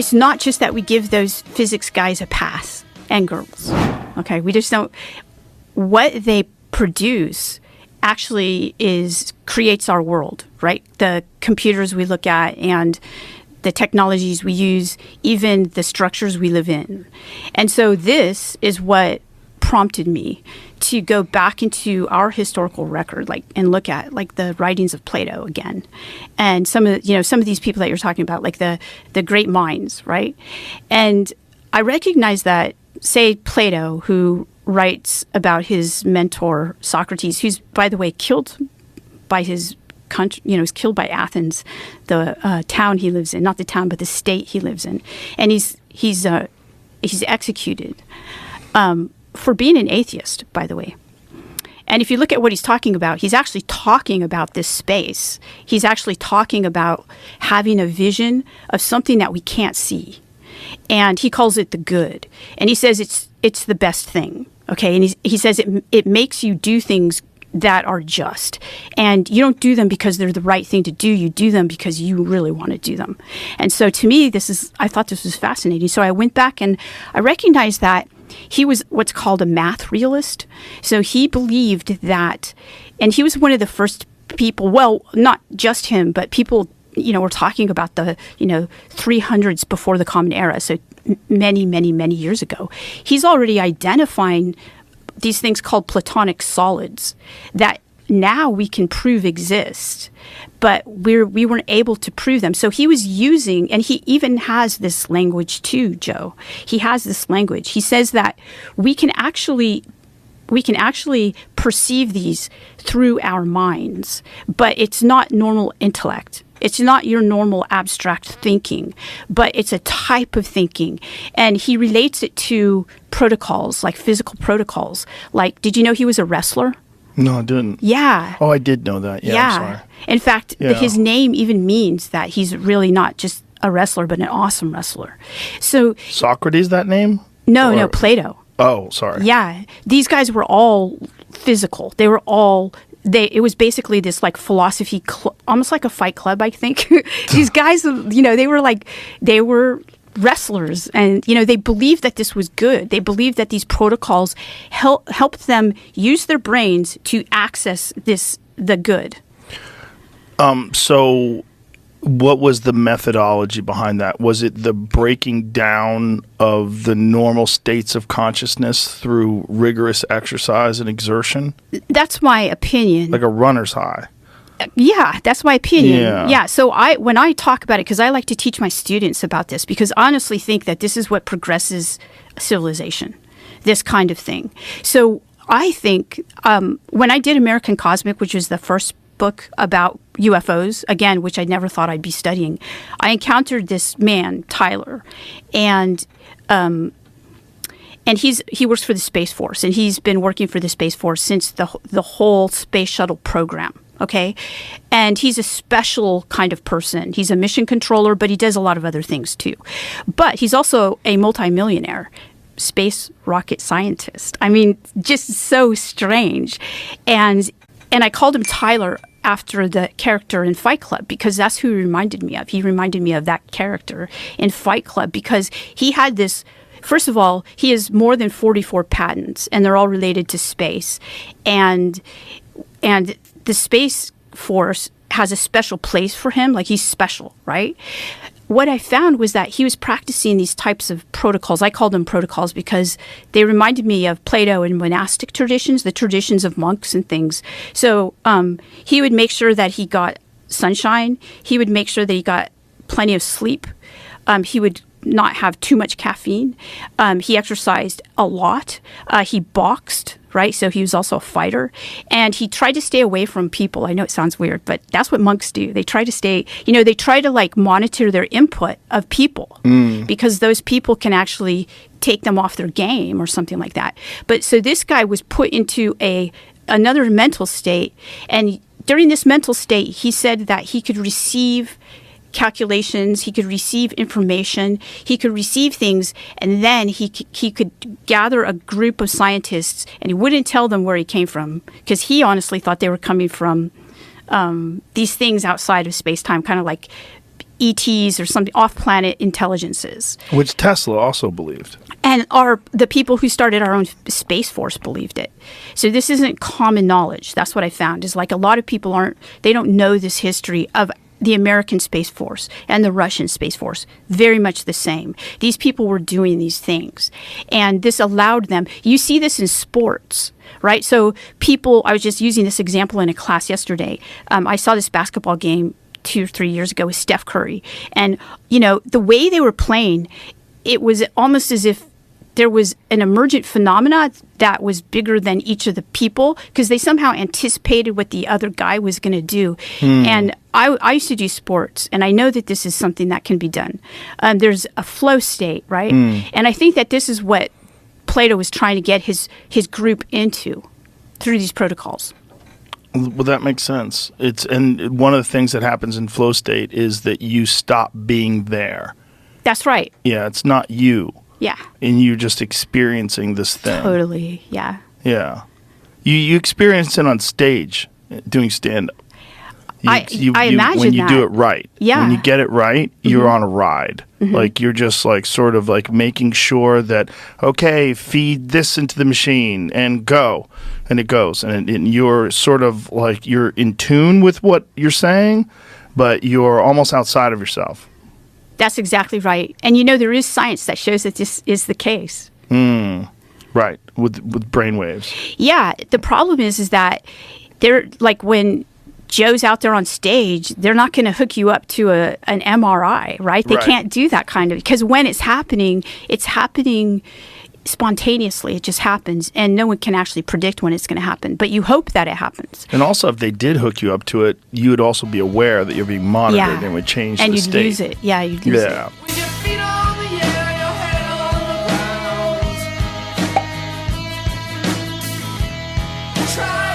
it's not just that we give those physics guys a pass and girls. Okay, we just don't. What they produce actually creates our world, right? The computers we look at and the technologies we use, even the structures we live in. And so this is what prompted me to go back into our historical record, and look at the writings of Plato again, and some of these people that you're talking about, like the great minds, right? And I recognize that, say, Plato, who writes about his mentor Socrates, who's, by the way, killed by his country, was killed by Athens, the town he lives in, not the town, but the state he lives in, and he's executed for being an atheist, by the way. And if you look at what he's talking about, he's actually talking about this space. He's actually talking about having a vision of something that we can't see. And he calls it the good. And he says it's the best thing, okay? And he says it makes you do things that are just. And you don't do them because they're the right thing to do. You do them because you really want to do them. And so to me, I thought this was fascinating. So I went back and I recognized that he was what's called a math realist. So he believed that, and he was one of the first people, well, not just him, but people, we're talking about the, 300s before the Common Era. So many, many, many years ago. He's already identifying these things called Platonic solids that now we can prove exist, but we weren't able to prove them. So he was using, and he even has this language too, Joe. He has this language. He says that we can actually perceive these through our minds, but it's not normal intellect. It's not your normal abstract thinking, but it's a type of thinking. And he relates it to protocols, like physical protocols. Like, did you know he was a wrestler? No, I didn't. Yeah. Oh, I did know that. Yeah. I'm sorry. In fact, his name even means that he's really not just a wrestler, but an awesome wrestler. So Socrates, that name? No, Plato. Oh, sorry. Yeah. These guys were all physical. They were all... it was basically this philosophy, almost like a fight club, I think. These guys, they were wrestlers, and, they believed that this was good. They believed that these protocols helped them use their brains to access the good. So what was the methodology behind that? Was it the breaking down of the normal states of consciousness through rigorous exercise and exertion? That's my opinion. Like a runner's high. Yeah, that's my opinion. Yeah. So when I talk about it, because I like to teach my students about this, because I honestly think that this is what progresses civilization, this kind of thing. So I think when I did American Cosmic, which was the first book about UFOs, again, which I never thought I'd be studying, I encountered this man, Tyler, and he works for the Space Force, and he's been working for the Space Force since the whole space shuttle program. Okay. And he's a special kind of person. He's a mission controller, but he does a lot of other things too. But he's also a multimillionaire space rocket scientist. I mean, just so strange. And I called him Tyler after the character in Fight Club, because that's who he reminded me of. He reminded me of that character in Fight Club, because he had this. First of all, he has more than 44 patents, and they're all related to space. And the Space Force has a special place for him, like he's special, right? What I found was that he was practicing these types of protocols. I call them protocols because they reminded me of Plato and monastic traditions, the traditions of monks and things. So he would make sure that he got sunshine. He would make sure that he got plenty of sleep. He would not have too much caffeine. He exercised a lot. He boxed, right? So he was also a fighter. And he tried to stay away from people. I know it sounds weird, but that's what monks do. They try to stay, they try to monitor their input of people because those people can actually take them off their game or something like that. But so this guy was put into another mental state. And during this mental state, he said that he could receive calculations, he could receive information, he could receive things, and then he could gather a group of scientists, and he wouldn't tell them where he came from, because he honestly thought they were coming from these things outside of space-time, kind of like ETs or some off-planet intelligences. Which Tesla also believed. And the people who started our own Space Force believed it. So this isn't common knowledge. That's what I found, is like a lot of people they don't know this history of the American Space Force and the Russian Space Force. Very much the same. These people were doing these things. And this allowed them, you see this in sports, right? So I was just using this example in a class yesterday. I saw this basketball game 2 or 3 years ago with Steph Curry. And, the way they were playing, it was almost as if there was an emergent phenomena that was bigger than each of the people because they somehow anticipated what the other guy was going to do. And I used to do sports, and I know that this is something that can be done. There's a flow state, right? And I think that this is what Plato was trying to get his group into through these protocols. Well, that makes sense. And one of the things that happens in flow state is that you stop being there. That's right. Yeah, it's not you. Yeah. And you're just experiencing this thing. Totally, yeah. Yeah. You experience it on stage doing stand-up. I imagine when you that. do it right. Yeah. When you get it right, you're on a ride. Like you're just like sort of like making sure that, okay, feed this into the machine and go. And it goes. And you're sort of like you're in tune with what you're saying, but you're almost outside of yourself. That's exactly right. And there is science that shows that this is the case. Right. With brainwaves. Yeah. The problem is that they're like when Joe's out there on stage, they're not going to hook you up to an MRI, right? They can't do that kind of, because when it's happening spontaneously. It just happens, and no one can actually predict when it's going to happen. But you hope that it happens. And also, if they did hook you up to it, you would also be aware that you're being monitored and would change the state. And you'd use it. Yeah, you'd use it. With your feet on the air, your head on the ground. Try